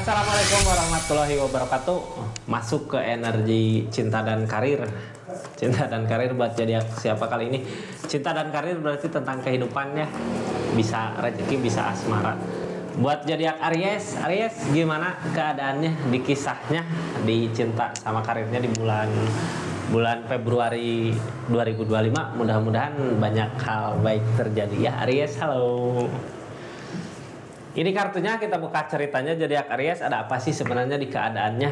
Assalamualaikum warahmatullahi wabarakatuh. Masuk ke energi cinta dan karir. Cinta dan karir buat zodiak siapa kali ini? Cinta dan karir berarti tentang kehidupannya. Bisa rezeki, bisa asmara. Buat zodiak Aries, Aries gimana keadaannya di kisahnya di cinta sama karirnya di bulan Februari 2025? Mudah-mudahan banyak hal baik terjadi ya Aries. Halo. Ini kartunya, kita buka ceritanya zodiak Aries. Ada apa sih sebenarnya di keadaannya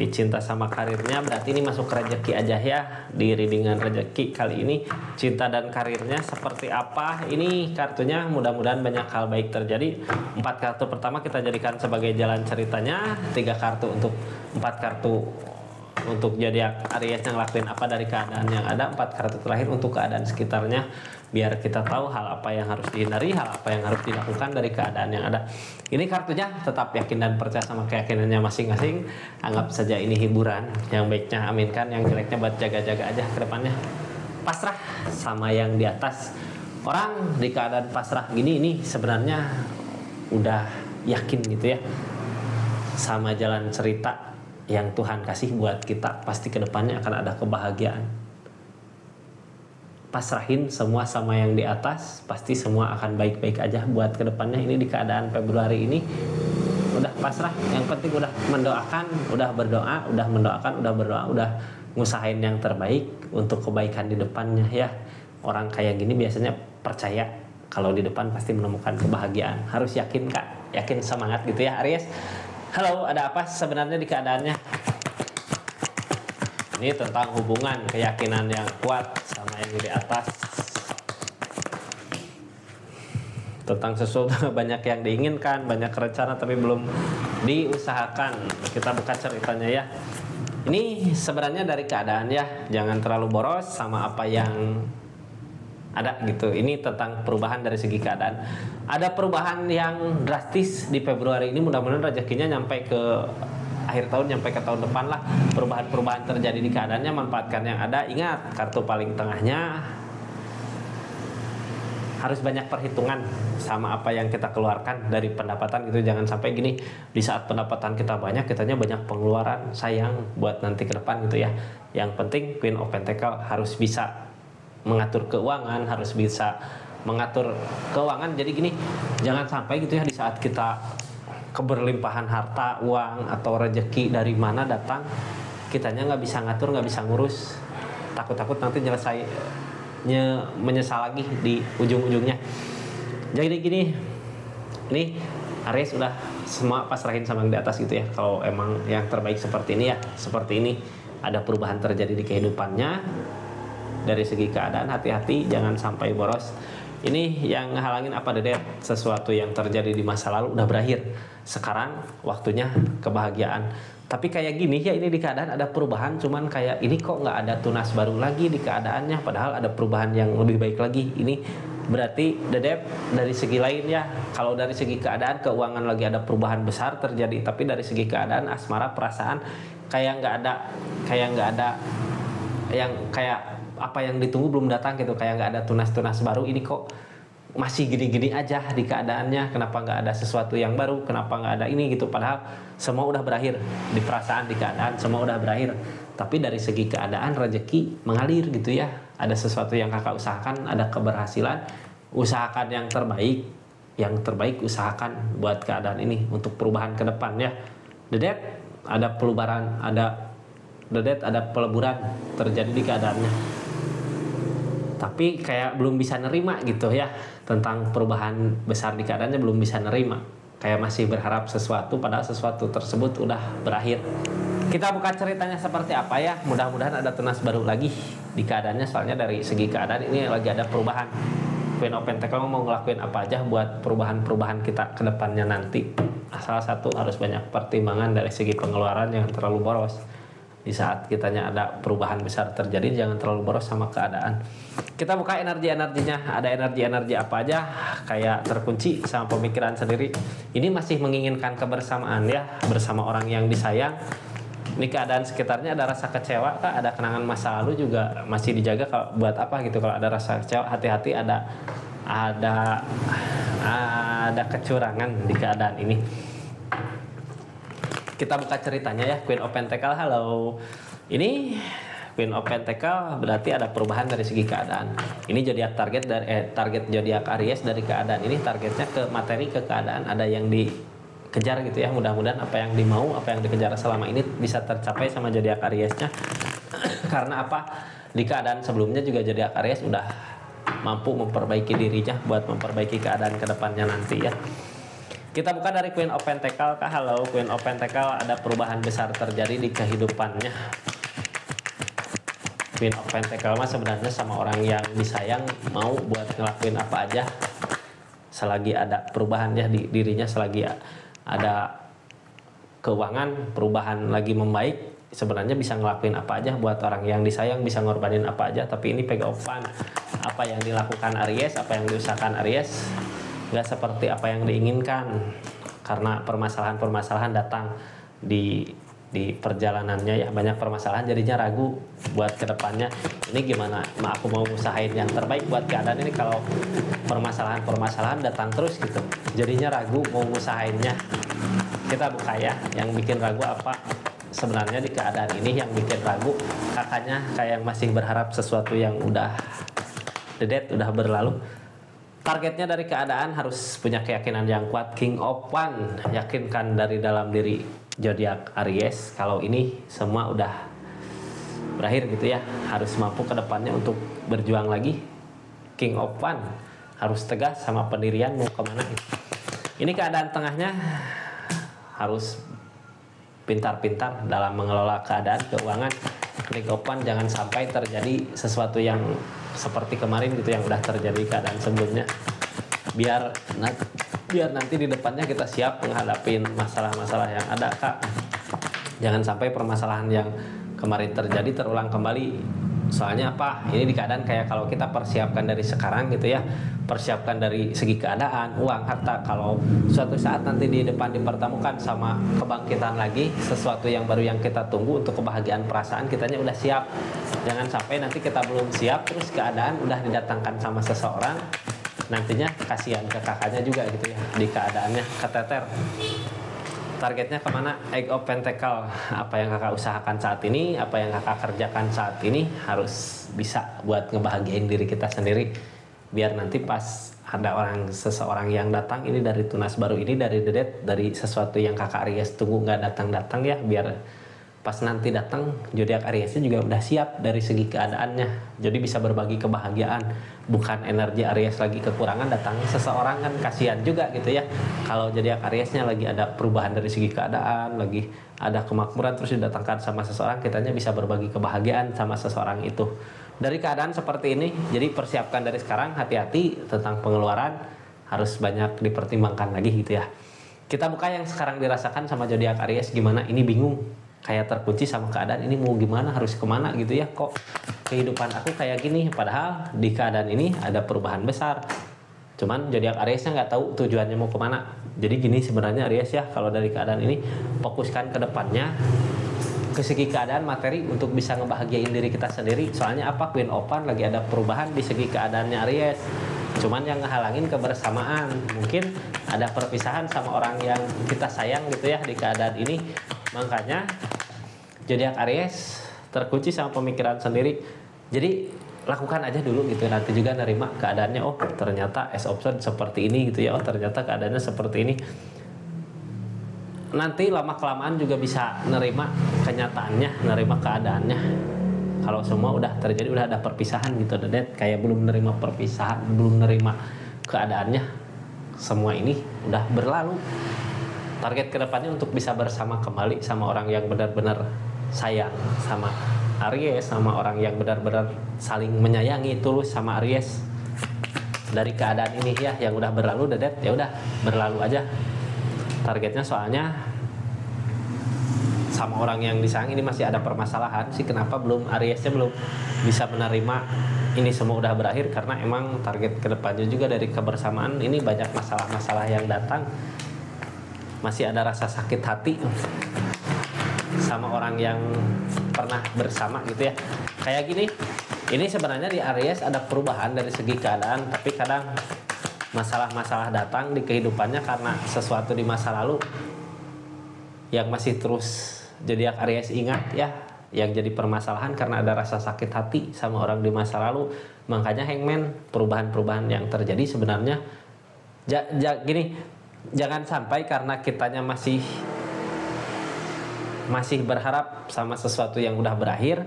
di cinta sama karirnya? Berarti ini masuk rezeki aja ya, di readingan rezeki kali ini. Cinta dan karirnya seperti apa? Ini kartunya, mudah-mudahan banyak hal baik terjadi. 4 kartu pertama kita jadikan sebagai jalan ceritanya. 3 kartu untuk 4 kartu untuk zodiak Aries yang lakuin apa dari keadaan yang ada. 4 kartu terakhir untuk keadaan sekitarnya, biar kita tahu hal apa yang harus dihindari, hal apa yang harus dilakukan dari keadaan yang ada. Ini kartunya, tetap yakin dan percaya sama keyakinannya masing-masing. Anggap saja ini hiburan. Yang baiknya aminkan, yang jeleknya buat jaga-jaga aja ke depannya. Pasrah sama yang di atas. Orang di keadaan pasrah gini ini sebenarnya udah yakin gitu ya sama jalan cerita yang Tuhan kasih buat kita. Pasti ke depannya akan ada kebahagiaan. Pasrahin semua sama yang di atas, pasti semua akan baik-baik aja buat kedepannya. Ini di keadaan Februari ini udah pasrah, yang penting udah mendoakan, udah berdoa, udah mendoakan, udah berdoa, udah ngusahain yang terbaik untuk kebaikan di depannya ya. Orang kayak gini biasanya percaya kalau di depan pasti menemukan kebahagiaan. Harus yakin Kak, yakin, semangat gitu ya Aries. Halo, ada apa sebenarnya di keadaannya? Ini tentang hubungan, keyakinan yang kuat sama yang di atas. Tentang sesuatu banyak yang diinginkan, banyak rencana tapi belum diusahakan. Kita buka ceritanya ya. Ini sebenarnya dari keadaan ya, jangan terlalu boros sama apa yang ada gitu. Ini tentang perubahan dari segi keadaan. Ada perubahan yang drastis di Februari ini, mudah-mudahan rezekinya nyampe ke akhir tahun, nyampe ke tahun depan lah. Perubahan-perubahan terjadi di keadaannya, manfaatkan yang ada. Ingat, kartu paling tengahnya harus banyak perhitungan sama apa yang kita keluarkan dari pendapatan gitu. Jangan sampai gini, di saat pendapatan kita banyak, kitanya banyak pengeluaran, sayang buat nanti ke depan gitu ya. Yang penting Queen of Pentacle harus bisa mengatur keuangan, harus bisa mengatur keuangan. Jadi gini, jangan sampai gitu ya di saat kita keberlimpahan harta, uang, atau rezeki dari mana datang, kitanya nggak bisa ngatur, nggak bisa ngurus, takut-takut nanti menyesal lagi di ujung-ujungnya. Jadi gini, ini Aries udah semua pasrahin sama yang di atas gitu ya. Kalau emang yang terbaik seperti ini ya, seperti ini. Ada perubahan terjadi di kehidupannya. Dari segi keadaan, hati-hati, jangan sampai boros. Ini yang ngehalangin apa Dedet? Sesuatu yang terjadi di masa lalu udah berakhir. Sekarang waktunya kebahagiaan. Tapi kayak gini ya, ini di keadaan ada perubahan, cuman kayak ini kok nggak ada tunas baru lagi di keadaannya, padahal ada perubahan yang lebih baik lagi. Ini berarti Dedet dari segi lain ya. Kalau dari segi keadaan keuangan lagi ada perubahan besar terjadi, tapi dari segi keadaan asmara, perasaan kayak nggak ada yang kayak apa yang ditunggu belum datang gitu, kayak nggak ada tunas-tunas baru. Ini kok masih gini-gini aja di keadaannya, kenapa nggak ada sesuatu yang baru, kenapa nggak ada ini gitu, padahal semua udah berakhir di perasaan, di keadaan semua udah berakhir. Tapi dari segi keadaan rezeki mengalir gitu ya, ada sesuatu yang kakak usahakan, ada keberhasilan, usahakan yang terbaik usahakan buat keadaan ini untuk perubahan ke depan ya. Dedet ada perubahan, Dedet ada peleburan terjadi di keadaannya, tapi kayak belum bisa nerima gitu ya, tentang perubahan besar di keadaannya belum bisa nerima, kayak masih berharap sesuatu padahal sesuatu tersebut udah berakhir. Kita buka ceritanya seperti apa ya, mudah-mudahan ada tunas baru lagi di keadaannya. Soalnya dari segi keadaan ini lagi ada perubahan. Queen of Pentacle mau ngelakuin apa aja buat perubahan-perubahan kita ke depannya nanti. Salah satu harus banyak pertimbangan dari segi pengeluaran, jangan terlalu boros. Di saat kitanya ada perubahan besar terjadi, jangan terlalu boros sama keadaan. Kita buka energi-energinya. Ada energi-energi apa aja, kayak terkunci sama pemikiran sendiri. Ini masih menginginkan kebersamaan ya, bersama orang yang disayang. Ini keadaan sekitarnya ada rasa kecewa Kak, ada kenangan masa lalu juga masih dijaga. Kalau buat apa gitu, kalau ada rasa kecewa, hati-hati, ada kecurangan di keadaan ini. Kita buka ceritanya ya, Queen of Pentacle. Halo. Ini Queen of Pentacle berarti ada perubahan dari segi keadaan. Ini zodiak target dari target zodiak Aries dari keadaan ini, targetnya ke materi, ke keadaan, ada yang dikejar gitu ya. Mudah-mudahan apa yang dimau, apa yang dikejar selama ini bisa tercapai sama zodiak Ariesnya. Karena apa? Di keadaan sebelumnya juga zodiak Aries udah mampu memperbaiki dirinya buat memperbaiki keadaan kedepannya nanti ya. Kita buka dari Queen of Pentacle. Halo, Queen of Pentacle, ada perubahan besar terjadi di kehidupannya. Queen of Pentacle mah sebenarnya sama orang yang disayang, mau buat ngelakuin apa aja selagi ada perubahan ya di dirinya, selagi ada keuangan, perubahan lagi membaik, sebenarnya bisa ngelakuin apa aja buat orang yang disayang, bisa ngorbanin apa aja. Tapi ini pegopan, apa yang dilakukan Aries, apa yang diusahakan Aries nggak seperti apa yang diinginkan, karena permasalahan-permasalahan datang di perjalanannya ya, banyak permasalahan, jadinya ragu buat kedepannya. Ini gimana? Aku mau usahain yang terbaik buat keadaan ini, kalau permasalahan-permasalahan datang terus gitu, jadinya ragu mau usahainnya. Kita buka ya, yang bikin ragu apa sebenarnya di keadaan ini. Yang bikin ragu kakaknya kayak masih berharap sesuatu yang udah dedet, udah berlalu. Targetnya dari keadaan harus punya keyakinan yang kuat. King of One, yakinkan dari dalam diri zodiak Aries kalau ini semua udah berakhir gitu ya, harus mampu ke depannya untuk berjuang lagi. King of One harus tegas sama pendirian mau kemana gitu. Ini keadaan tengahnya harus pintar-pintar dalam mengelola keadaan keuangan. King of One jangan sampai terjadi sesuatu yang seperti kemarin gitu, yang udah terjadi keadaan sebelumnya. Biar nanti di depannya kita siap menghadapi masalah-masalah yang ada, Kak. Jangan sampai permasalahan yang kemarin terjadi terulang kembali. Soalnya apa? Ini di keadaan kayak kalau kita persiapkan dari sekarang gitu ya, persiapkan dari segi keadaan, uang, harta. Kalau suatu saat nanti di depan dipertemukan sama kebangkitan lagi, sesuatu yang baru yang kita tunggu untuk kebahagiaan perasaan, kitanya udah siap. Jangan sampai nanti kita belum siap, terus keadaan udah didatangkan sama seseorang, nantinya kasihan ke kakaknya juga gitu ya, di keadaannya keteter. Targetnya kemana? Egg of Pentacle. Apa yang kakak usahakan saat ini, apa yang kakak kerjakan saat ini harus bisa buat ngebahagiain diri kita sendiri, biar nanti pas ada seseorang yang datang ini dari tunas baru ini, dari dedet, dari sesuatu yang kakak Aries tunggu nggak datang ya, biar pas nanti datang zodiak Ariesnya juga udah siap dari segi keadaannya, jadi bisa berbagi kebahagiaan, bukan energi Aries lagi kekurangan datang seseorang, kan kasihan juga gitu ya. Kalau zodiak Ariesnya lagi ada perubahan dari segi keadaan, lagi ada kemakmuran, terus didatangkan sama seseorang, kitanya bisa berbagi kebahagiaan sama seseorang itu. Dari keadaan seperti ini, jadi persiapkan dari sekarang, hati-hati tentang pengeluaran, harus banyak dipertimbangkan lagi gitu ya. Kita buka yang sekarang dirasakan sama zodiak Aries, gimana? Ini bingung, kayak terkunci sama keadaan ini, mau gimana, harus kemana gitu ya, kok kehidupan aku kayak gini, padahal di keadaan ini ada perubahan besar, cuman zodiak Ariesnya nggak tahu tujuannya mau kemana. Jadi gini sebenarnya Aries ya, kalau dari keadaan ini fokuskan ke depannya, ke segi keadaan materi untuk bisa ngebahagiain diri kita sendiri. Soalnya apa? Queen of One lagi ada perubahan di segi keadaannya Aries, cuman yang ngehalangin kebersamaan, mungkin ada perpisahan sama orang yang kita sayang gitu ya di keadaan ini. Makanya zodiak Aries terkunci sama pemikiran sendiri. Jadi lakukan aja dulu gitu, nanti juga nerima keadaannya. Oh ternyata as option seperti ini gitu ya, oh ternyata keadaannya seperti ini. Nanti lama kelamaan juga bisa nerima kenyataannya, nerima keadaannya. Kalau semua udah terjadi, udah ada perpisahan gitu, dedet, kayak belum nerima perpisahan, belum nerima keadaannya, semua ini udah berlalu. Target kedepannya untuk bisa bersama kembali sama orang yang benar-benar sayang sama Aries, sama orang yang benar-benar saling menyayangi tulus sama Aries. Dari keadaan ini ya yang udah berlalu, dedet, ya udah berlalu aja. Targetnya soalnya sama orang yang disayang ini masih ada permasalahan sih, kenapa belum Ariesnya belum bisa menerima ini semua udah berakhir, karena emang target kedepannya juga dari kebersamaan ini banyak masalah-masalah yang datang. Masih ada rasa sakit hati sama orang yang pernah bersama gitu ya. Kayak gini, ini sebenarnya di Aries ada perubahan dari segi keadaan, tapi kadang masalah-masalah datang di kehidupannya karena sesuatu di masa lalu yang masih terus zodiak Aries ingat ya, yang jadi permasalahan karena ada rasa sakit hati sama orang di masa lalu. Makanya Hangman, perubahan-perubahan yang terjadi sebenarnya gini, jangan sampai karena kitanya masih berharap sama sesuatu yang udah berakhir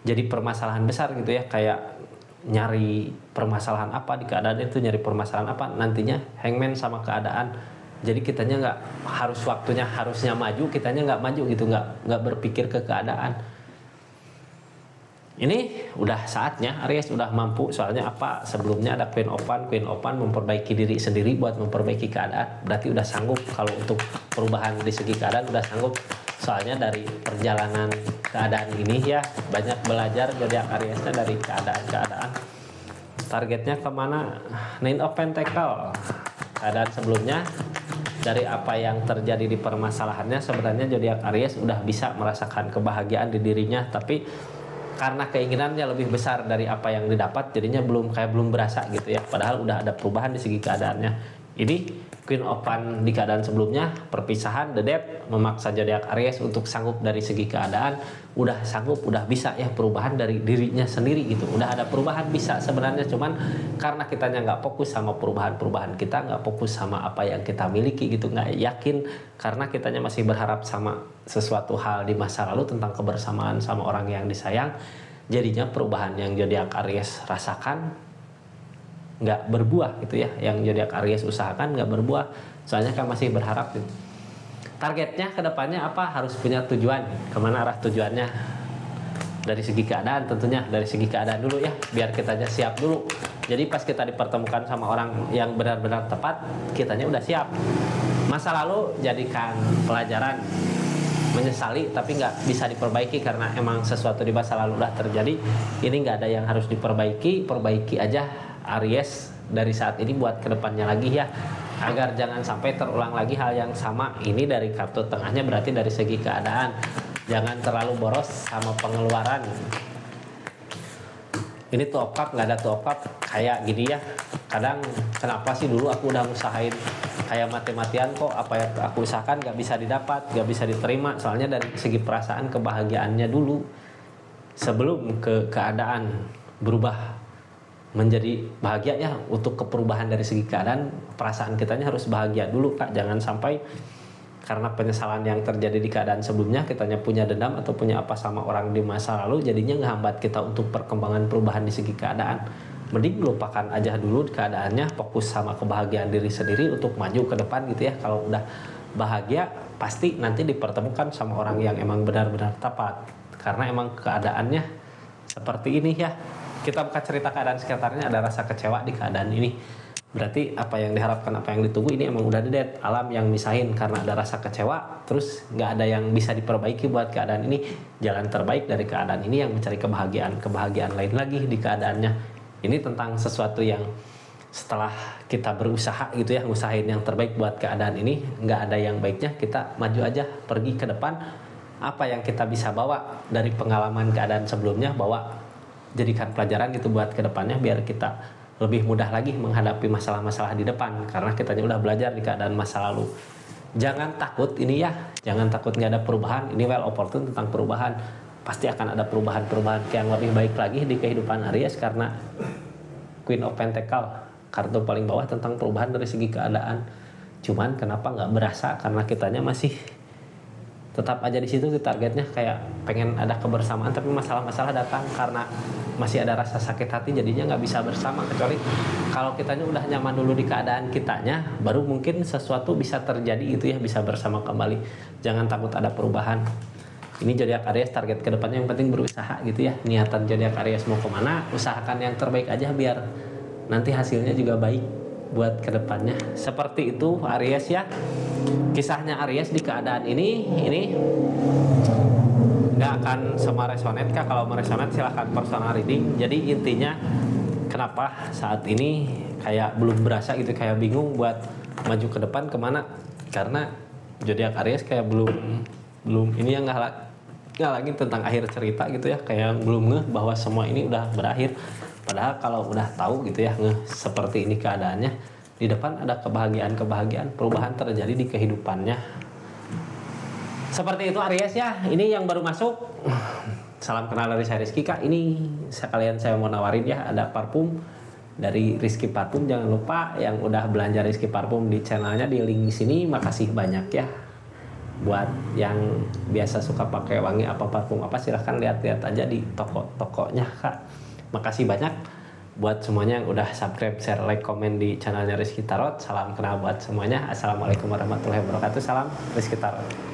jadi permasalahan besar gitu ya, kayak nyari permasalahan apa di keadaan itu, nyari permasalahan apa nantinya Hangman sama keadaan. Jadi kitanya nggak harus waktunya harusnya maju, kitanya nggak maju gitu, nggak berpikir ke keadaan. Ini udah saatnya Aries udah mampu, soalnya apa, sebelumnya ada Queen Open memperbaiki diri sendiri buat memperbaiki keadaan, berarti udah sanggup. Kalau untuk perubahan di segi keadaan udah sanggup, soalnya dari perjalanan keadaan ini ya banyak belajar zodiak Ariesnya dari keadaan. Targetnya kemana? Nine of Pentacle. Keadaan sebelumnya dari apa yang terjadi di permasalahannya sebenarnya zodiak Aries udah bisa merasakan kebahagiaan di dirinya, tapi karena keinginannya lebih besar dari apa yang didapat jadinya belum berasa gitu ya, padahal udah ada perubahan di segi keadaannya. Ini Queen Open di keadaan sebelumnya, perpisahan, The Death, memaksa zodiak Aries untuk sanggup dari segi keadaan, udah sanggup, udah bisa ya perubahan dari dirinya sendiri gitu, udah ada perubahan bisa sebenarnya, cuman karena kitanya nggak fokus sama perubahan kita, nggak fokus sama apa yang kita miliki gitu, nggak yakin karena kitanya masih berharap sama sesuatu hal di masa lalu tentang kebersamaan sama orang yang disayang, jadinya perubahan yang zodiak Aries rasakan nggak berbuah gitu ya, yang zodiak Aries usahakan nggak berbuah, soalnya kan masih berharap gitu. Targetnya kedepannya apa, harus punya tujuan, kemana arah tujuannya, dari segi keadaan tentunya, dari segi keadaan dulu ya, biar kitanya siap dulu. Jadi pas kita dipertemukan sama orang yang benar-benar tepat, kitanya udah siap. Masa lalu jadikan pelajaran, menyesali tapi nggak bisa diperbaiki karena emang sesuatu di masa lalu udah terjadi, ini nggak ada yang harus diperbaiki, perbaiki aja Aries dari saat ini buat kedepannya lagi ya, agar jangan sampai terulang lagi hal yang sama. Ini dari kartu tengahnya berarti dari segi keadaan, jangan terlalu boros sama pengeluaran. Ini top up, nggak ada top up kayak gini ya, kadang kenapa sih dulu aku udah usahain kayak mati-matian kok apa yang aku usahakan nggak bisa didapat, nggak bisa diterima, soalnya dari segi perasaan kebahagiaannya dulu sebelum keadaan berubah menjadi bahagia ya. Untuk keperubahan dari segi keadaan, perasaan kitanya harus bahagia dulu Kak, jangan sampai karena penyesalan yang terjadi di keadaan sebelumnya kitanya punya dendam atau punya apa sama orang di masa lalu, jadinya ngehambat kita untuk perkembangan perubahan di segi keadaan. Mending lupakan aja dulu keadaannya, fokus sama kebahagiaan diri sendiri untuk maju ke depan gitu ya. Kalau udah bahagia pasti nanti dipertemukan sama orang yang emang benar-benar tepat, karena emang keadaannya seperti ini ya. Kita buka cerita keadaan sekitarnya, ada rasa kecewa di keadaan ini, berarti apa yang diharapkan, apa yang ditunggu ini emang udah dead. Alam yang misahin karena ada rasa kecewa, terus nggak ada yang bisa diperbaiki buat keadaan ini. Jalan terbaik dari keadaan ini yang mencari kebahagiaan lain lagi di keadaannya. Ini tentang sesuatu yang setelah kita berusaha gitu ya, ngusahain yang terbaik buat keadaan ini, nggak ada yang baiknya kita maju aja, pergi ke depan. Apa yang kita bisa bawa dari pengalaman keadaan sebelumnya, bawa jadikan pelajaran gitu buat kedepannya, biar kita lebih mudah lagi menghadapi masalah-masalah di depan karena kitanya udah belajar di keadaan masa lalu. Jangan takut ini ya, jangan takut nggak ada perubahan. Ini well opportune tentang perubahan, pasti akan ada perubahan-perubahan yang lebih baik lagi di kehidupan Aries karena Queen of Pentacle, kartu paling bawah tentang perubahan dari segi keadaan. Cuman kenapa nggak berasa, karena kitanya masih tetap aja di situ, targetnya kayak pengen ada kebersamaan, tapi masalah-masalah datang karena masih ada rasa sakit hati, jadinya nggak bisa bersama. Kecuali kalau kitanya udah nyaman dulu di keadaan kitanya, baru mungkin sesuatu bisa terjadi gitu ya, bisa bersama kembali. Jangan takut ada perubahan. Ini zodiak Aries target kedepannya yang penting berusaha gitu ya. Niatan zodiak Aries mau kemana, usahakan yang terbaik aja biar nanti hasilnya juga baik buat kedepannya. Seperti itu Aries ya. Kisahnya Aries di keadaan ini nggak akan sama resonate Kak. Kalau meresonate silahkan personal reading. Jadi intinya kenapa saat ini kayak belum berasa gitu, kayak bingung buat maju ke depan kemana, karena zodiak Aries kayak belum ini yang nggak lagi tentang akhir cerita gitu ya, kayak belum ngeh bahwa semua ini udah berakhir. Padahal kalau udah tahu gitu ya, ngeh seperti ini keadaannya, di depan ada kebahagiaan, perubahan terjadi di kehidupannya. Seperti itu Aries ya. Ini yang baru masuk. Salam kenal dari saya Rizky Kak. Ini sekalian saya mau nawarin ya, ada parfum dari Rizky Parfum. Jangan lupa yang udah belanja Rizky Parfum di channelnya di link di sini. Makasih banyak ya. Buat yang biasa suka pakai wangi apa parfum apa silahkan lihat-lihat aja di toko-tokonya Kak. Makasih banyak buat semuanya yang udah subscribe, share, like, komen di channelnya Rizky Tarot. Salam kenal buat semuanya. Assalamualaikum warahmatullahi wabarakatuh. Salam Rizky Tarot.